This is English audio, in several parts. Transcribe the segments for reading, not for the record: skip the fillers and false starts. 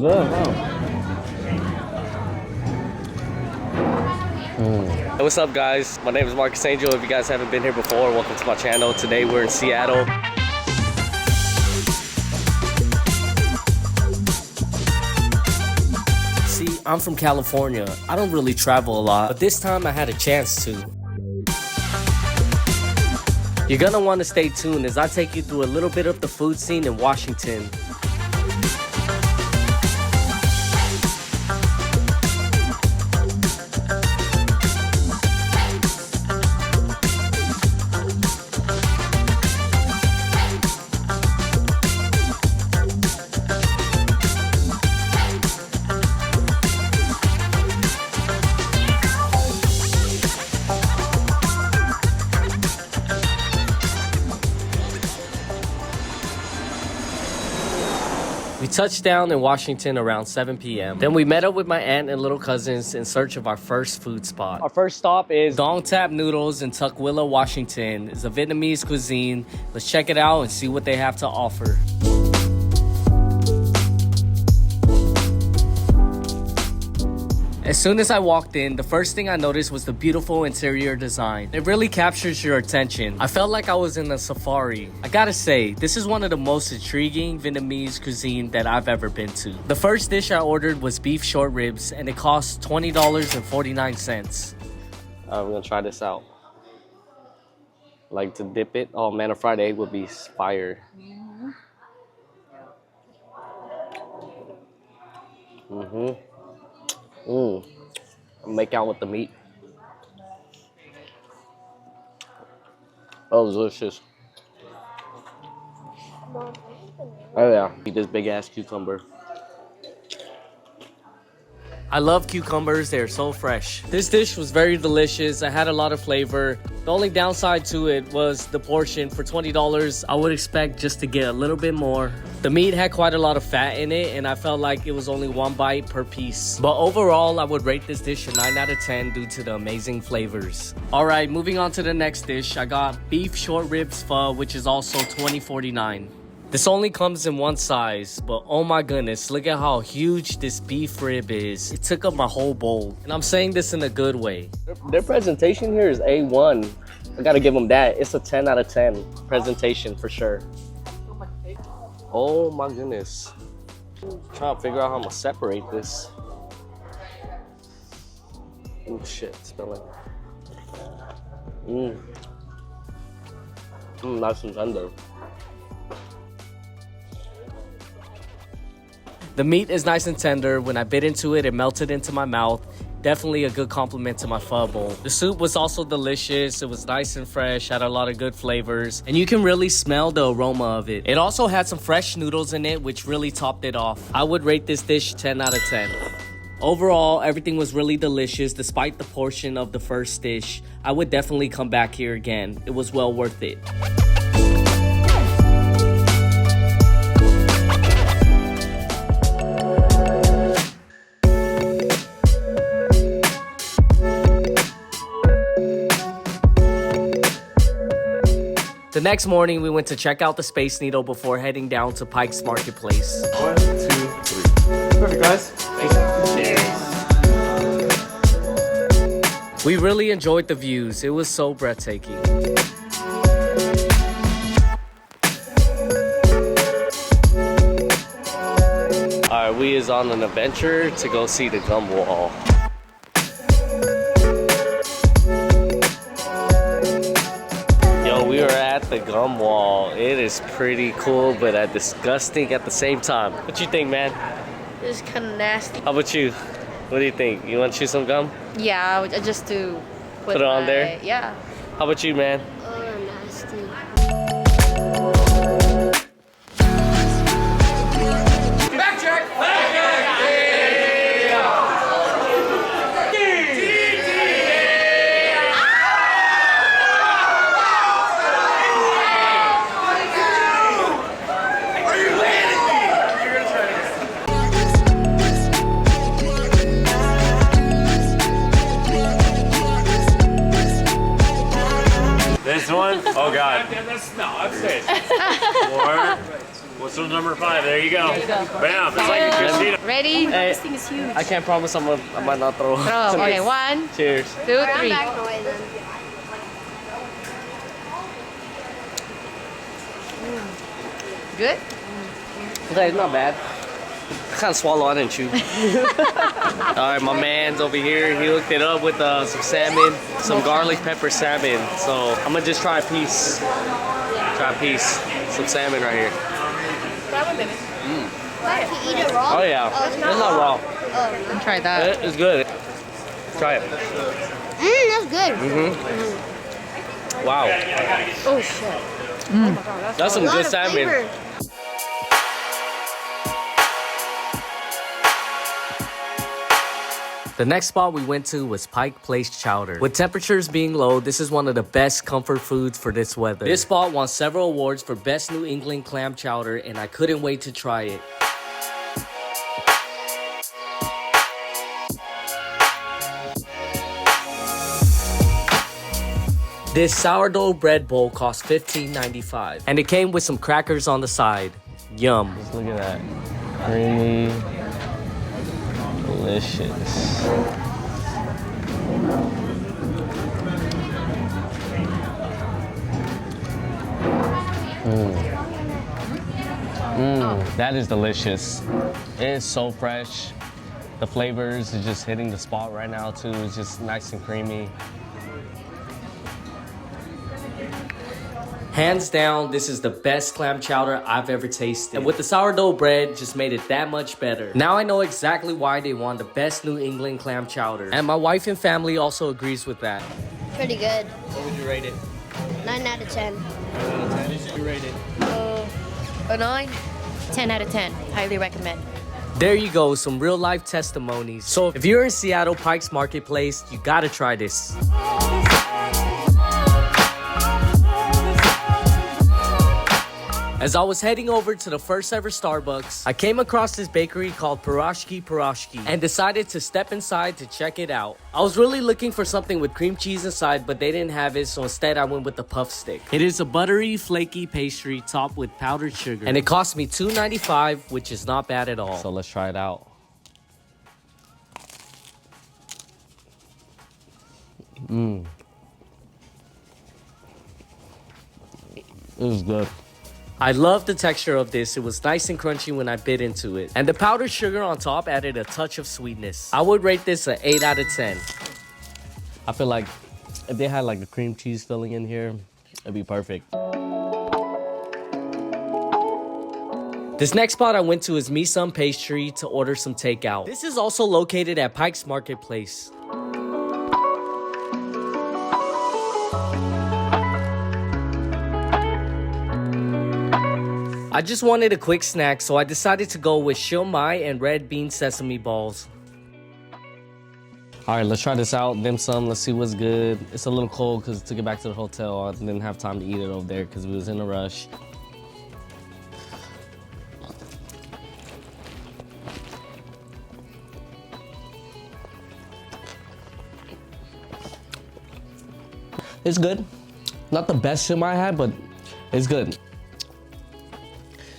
good, huh? Hey, what's up, guys? My name is Marquesangel. If you guys haven't been here before, welcome to my channel. Today we're in Seattle. See, I'm from California. I don't really travel a lot, but this time I had a chance to. You're gonna want to stay tuned as I take you through a little bit of the food scene in Washington. We touched down in Washington around 7 p.m. Then we met up with my aunt and little cousins in search of our first food spot. Our first stop is Tap Noodles in Tukwila, Washington. It's a Vietnamese cuisine. Let's check it out and see what they have to offer. As soon as I walked in, the first thing I noticed was the beautiful interior design. It really captures your attention. I felt like I was in a safari. I gotta say, this is one of the most intriguing Vietnamese cuisine that I've ever been to. The first dish I ordered was beef short ribs, and it cost $20.49. We're gonna try this out. Like to dip it. Oh man, a fried egg would be fire. Make out with the meat. Oh, delicious. Oh yeah, eat this big ass cucumber. I love cucumbers, they're so fresh. This dish was very delicious. I had a lot of flavor. The only downside to it was the portion. For $20, I would expect just to get a little bit more. The meat had quite a lot of fat in it, and I felt like it was only one bite per piece. But overall, I would rate this dish a 9 out of 10 due to the amazing flavors. Alright, moving on to the next dish. I got beef short ribs pho, which is also $20.49. This only comes in one size, but oh my goodness, look at how huge this beef rib is. It took up my whole bowl, and I'm saying this in a good way. Their presentation here is A1. I gotta give them that. It's a 10 out of 10 presentation for sure. Oh my goodness. I'm trying to figure out how I'm gonna separate this. Oh shit, smelling. Nice and tender. The meat is nice and tender. When I bit into it, it melted into my mouth. Definitely a good compliment to my pho bowl. The soup was also delicious. It was nice and fresh, had a lot of good flavors, and you can really smell the aroma of it. It also had some fresh noodles in it, which really topped it off. I would rate this dish 10 out of 10. Overall, everything was really delicious despite the portion of the first dish. I would definitely come back here again. It was well worth it. The next morning, we went to check out the Space Needle before heading down to Pike's Marketplace. 1, 2, 3. Perfect, guys. Thanks. We really enjoyed the views. It was so breathtaking. Alright, we is on an adventure to go see the gum wall. We are at the gum wall. It is pretty cool, but disgusting at the same time. What you think, man? It's kind of nasty. How about you? What do you think? You want to chew some gum? Yeah, just to put it on there? Yeah. How about you, man? Oh, nasty. Back check! This one? Oh God. That's it. 4. What's the number 5? There you go. Bam. It's like a casino. Ready? Hey, This thing is huge. I can't promise I might not throw. Throw. Okay, 1, Cheers. 2, 3. Good? Okay, it's not bad. I can't swallow, I didn't chew. Alright, my man's over here. He hooked it up with some salmon, some garlic pepper salmon. So I'm gonna just try a piece. Try a piece. Some salmon right here. Try one, baby. Can you eat it raw? Oh yeah, Oh, it's not raw. Oh, try that. It's good. Try it. That's good. Wow, Oh shit. Oh my god, that's some A lot good of salmon. flavor. The next spot we went to was Pike Place Chowder. With temperatures being low, this is one of the best comfort foods for this weather. This spot won several awards for Best New England Clam Chowder, and I couldn't wait to try it. This sourdough bread bowl cost $15.95, and it came with some crackers on the side. Yum. Just look at that. Creamy. Delicious. That is delicious. It is so fresh. The flavors is just hitting the spot right now too. It's just nice and creamy. Hands down, this is the best clam chowder I've ever tasted. And with the sourdough bread, just made it that much better. Now I know exactly why they won the best New England clam chowder. And my wife and family also agrees with that. Pretty good. What would you rate it? 9 out of 10. 9 out of 10. What would you rate it? A 9? 10 out of 10. Highly recommend. There you go, some real life testimonies. So if you're in Seattle Pike's Marketplace, you gotta try this. As I was heading over to the first ever Starbucks, I came across this bakery called Perashki and decided to step inside to check it out. I was really looking for something with cream cheese inside, but they didn't have it, so instead I went with the puff stick. It is a buttery, flaky pastry topped with powdered sugar, and it cost me $2.95, which is not bad at all. So let's try it out. It was good. I love the texture of this. It was nice and crunchy when I bit into it. And the powdered sugar on top added a touch of sweetness. I would rate this an 8 out of 10. I feel like if they had like a cream cheese filling in here, it'd be perfect. This next spot I went to is Misan Pastry to order some takeout. This is also located at Pike's Marketplace. I just wanted a quick snack, so I decided to go with siomai and red bean sesame balls. All right, let's try this out. Dim sum, let's see what's good. It's a little cold because I took it back to the hotel. I didn't have time to eat it over there because we was in a rush. It's good. Not the best siomai I had, but it's good.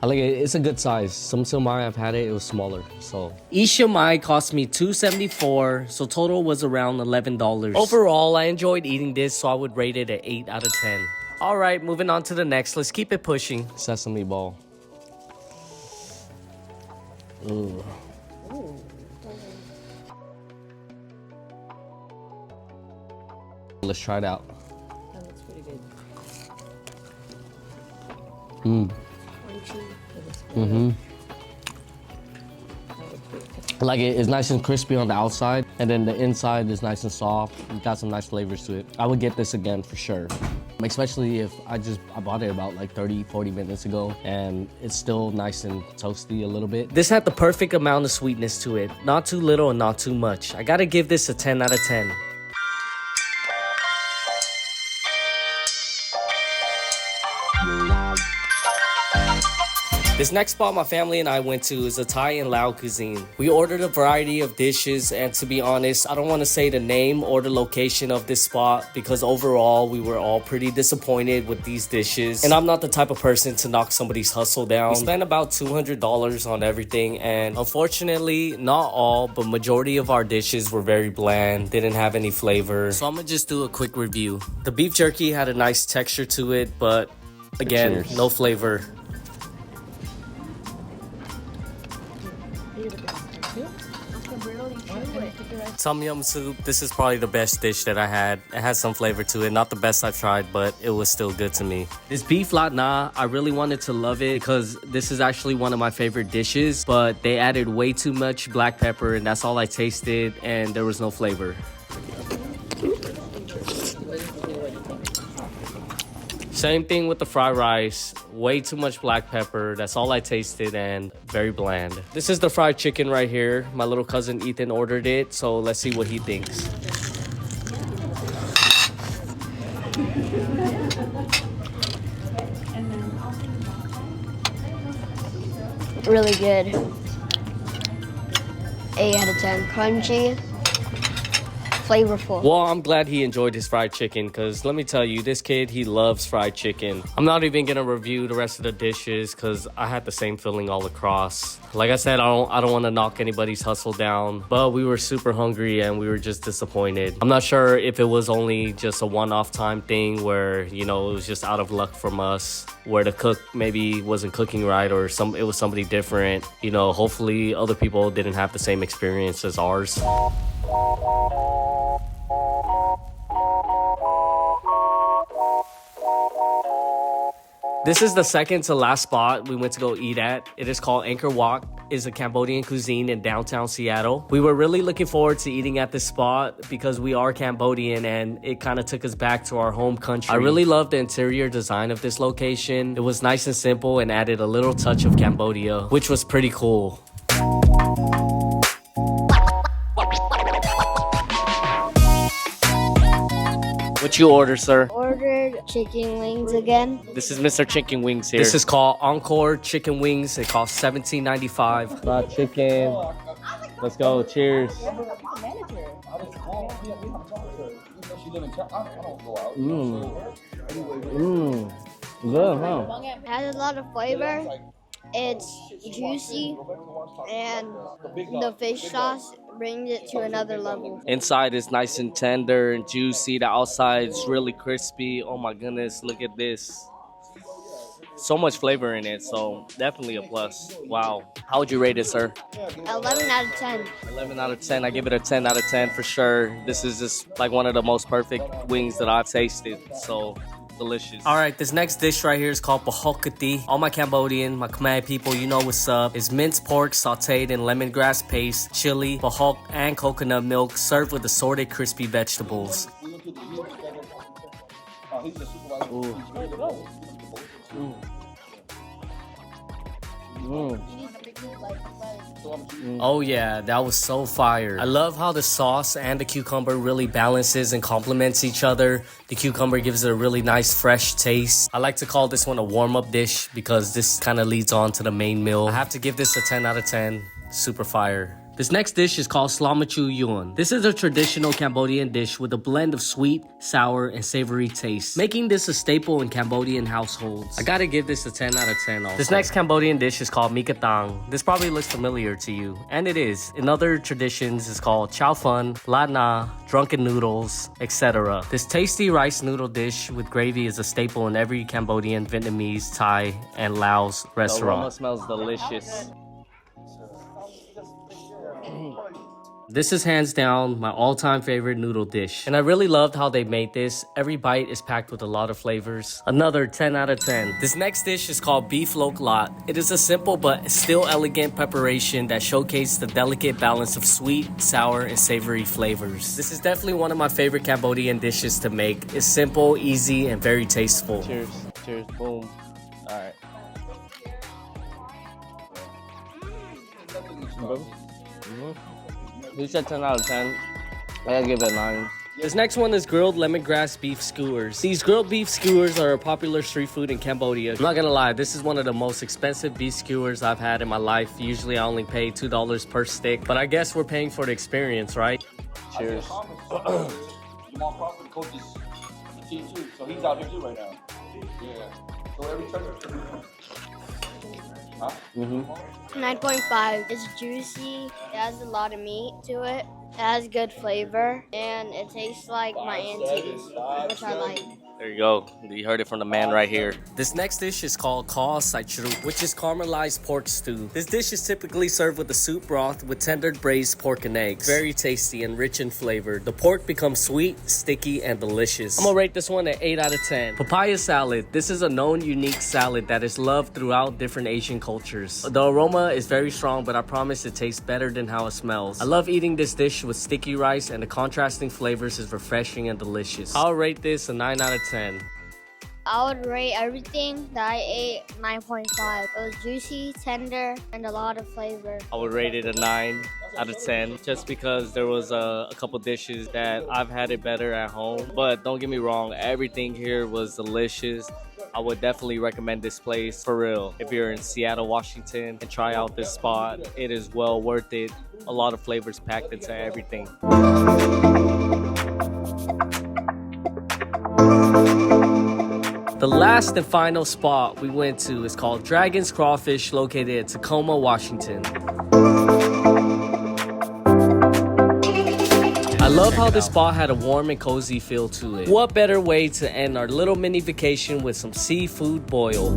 I like it. It's a good size. Some siomai I've had it was smaller. So each siomai cost me $2.74, so total was around $11. Overall, I enjoyed eating this, so I would rate it an 8 out of 10. All right, moving on to the next. Let's keep it pushing. Sesame ball. Ooh. Let's try it out. That looks pretty good. Like it's nice and crispy on the outside, and then the inside is nice and soft. It got some nice flavors to it. I would get this again for sure. Especially if I bought it about like 30-40 minutes ago, and it's still nice and toasty a little bit. This had the perfect amount of sweetness to it. Not too little and not too much. I gotta give this a 10 out of 10. This next spot my family and I went to is a Thai and Lao cuisine. We ordered a variety of dishes, and to be honest, I don't want to say the name or the location of this spot because overall we were all pretty disappointed with these dishes. And I'm not the type of person to knock somebody's hustle down. We spent about $200 on everything, and unfortunately, not all, but majority of our dishes were very bland, didn't have any flavor. So I'm gonna just do a quick review. The beef jerky had a nice texture to it, but again, no flavor. Tom yum soup, this is probably the best dish that I had. It has some flavor to it. Not the best I've tried, but it was still good to me. This beef lat na, I really wanted to love it because this is actually one of my favorite dishes, but they added way too much black pepper and that's all I tasted, and there was no flavor. Same thing with the fried rice, way too much black pepper, that's all I tasted, and very bland. This is the fried chicken right here. My little cousin Ethan ordered it, so let's see what he thinks. Really good. 8 out of 10. Crunchy. Flavorful. Well, I'm glad he enjoyed his fried chicken because let me tell you, this kid, he loves fried chicken. I'm not even gonna review the rest of the dishes because I had the same feeling all across. Like I said, I don't want to knock anybody's hustle down, but we were super hungry and we were just disappointed. I'm not sure if it was only just a one-off time thing where, you know, it was just out of luck from us, where the cook maybe wasn't cooking right, or it was somebody different. You know, hopefully other people didn't have the same experience as ours. This is the second to last spot we went to go eat at. It is called Angkor Wat. It's a Cambodian cuisine in downtown Seattle. We were really looking forward to eating at this spot because we are Cambodian and it kind of took us back to our home country. I really loved the interior design of this location. It was nice and simple and added a little touch of Cambodia, which was pretty cool. What you order, sir? Ordered chicken wings again. This is Mr. Chicken Wings here. This is called Encore Chicken Wings. It costs $17.95. Fried chicken. Let's go. Cheers. Good, huh? It has a lot of flavor. It's juicy, and the fish sauce brings it to another level. Inside is nice and tender and juicy. The outside is really crispy. Oh my goodness, look at this. So much flavor in it, so definitely a plus. Wow. How would you rate it, sir? 11 out of 10. 11 out of 10. I give it a 10 out of 10 for sure. This is just like one of the most perfect wings that I've tasted. So delicious. All right, this next dish right here is called Pahokati. All my Cambodian, my Khmer people, you know what's up. It's minced pork sauteed in lemongrass paste, chili, pahok, and coconut milk, served with assorted crispy vegetables. Ooh. Oh yeah, that was so fire. I love how the sauce and the cucumber really balances and complements each other. The cucumber gives it a really nice fresh taste. I like to call this one a warm-up dish because this kind of leads on to the main meal. I have to give this a 10 out of 10. Super fire. This next dish is called Slamachu Yuan. This is a traditional Cambodian dish with a blend of sweet, sour, and savory taste, making this a staple in Cambodian households. I gotta give this a 10 out of 10 also. This next Cambodian dish is called Mikatang. This probably looks familiar to you, and it is. In other traditions, it's called Chow Fun, Lat Na, Drunken Noodles, etc. This tasty rice noodle dish with gravy is a staple in every Cambodian, Vietnamese, Thai, and Laos restaurant. The aroma smells delicious. This is hands down my all-time favorite noodle dish, and I really loved how they made this. Every bite is packed with a lot of flavors. Another 10 out of 10. This next dish is called beef lok lat. It is a simple but still elegant preparation that showcases the delicate balance of sweet, sour, and savory flavors. This is definitely one of my favorite Cambodian dishes to make. It's simple, easy, and very tasteful. Cheers. Cheers. Boom. All right. You said 10 out of 10. I gotta give it a 9. This next one is grilled lemongrass beef skewers. These grilled beef skewers are a popular street food in Cambodia. I'm not gonna lie, this is one of the most expensive beef skewers I've had in my life. Usually I only pay $2 per stick, but I guess we're paying for the experience, right? Cheers. Jamal Crawford coaches team too, so he's out here too right now. Yeah. So every time. Huh? 9.5. It's juicy. It has a lot of meat to it. It has good flavor, and it tastes like my auntie's, which I like. There you go. You heard it from the man right here. This next dish is called Kho Sai Chru, which is caramelized pork stew. This dish is typically served with a soup broth with tender braised pork and eggs. Very tasty and rich in flavor. The pork becomes sweet, sticky, and delicious. I'm gonna rate this one at 8 out of 10. Papaya salad. This is a known unique salad that is loved throughout different Asian cultures. The aroma is very strong, but I promise it tastes better than how it smells. I love eating this dish with sticky rice, and the contrasting flavors is refreshing and delicious. I'll rate this a 9 out of 10. I would rate everything that I ate 9.5. It was juicy, tender, and a lot of flavor. I would rate it a 9 out of 10 just because there was a couple dishes that I've had it better at home. But don't get me wrong, everything here was delicious. I would definitely recommend this place for real. If you're in Seattle, Washington, and try out this spot, it is well worth it. A lot of flavors packed into everything. The last and final spot we went to is called Dragon's Crawfish, located in Tacoma, Washington. I love how this spot had a warm and cozy feel to it. What better way to end our little mini vacation with some seafood boil?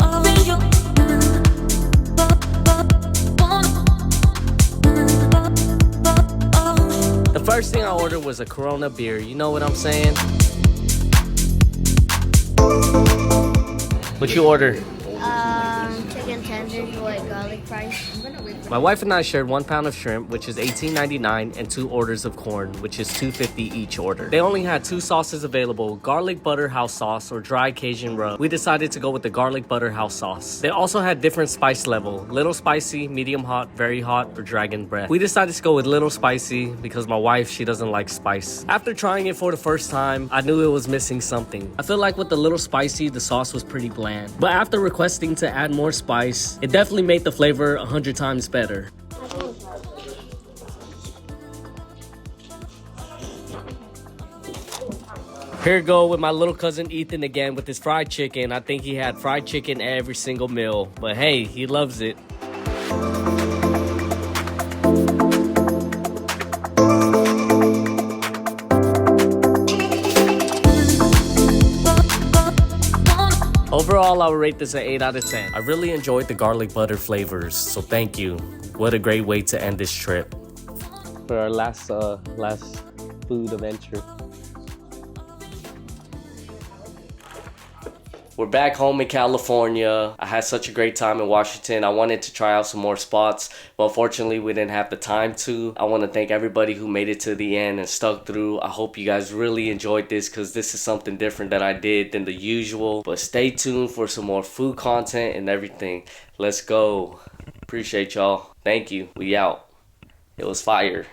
The first thing I ordered was a Corona beer, you know what I'm saying? What you order? Chicken tenders with garlic rice. My wife and I shared 1 pound of shrimp, which is $18.99, and 2 orders of corn, which is $2.50 each order. They only had 2 sauces available, garlic butter house sauce or dry Cajun rub. We decided to go with the garlic butter house sauce. They also had different spice level, little spicy, medium hot, very hot, or dragon breath. We decided to go with little spicy because my wife, she doesn't like spice. After trying it for the first time, I knew it was missing something. I feel like with the little spicy, the sauce was pretty bland. But after requesting to add more spice, it definitely made the flavor 100 times better. Here we go with my little cousin Ethan again with his fried chicken. I think he had fried chicken every single meal, but hey, he loves it. Overall, I would rate this an 8 out of 10. I really enjoyed the garlic butter flavors, so thank you. What a great way to end this trip. For our last food adventure. We're back home in California. I had such a great time in Washington. I wanted to try out some more spots, but unfortunately we didn't have the time to. I want to thank everybody who made it to the end and stuck through. I hope you guys really enjoyed this because this is something different that I did than the usual. But stay tuned for some more food content and everything. Let's go. Appreciate y'all. Thank you. We out. It was fire.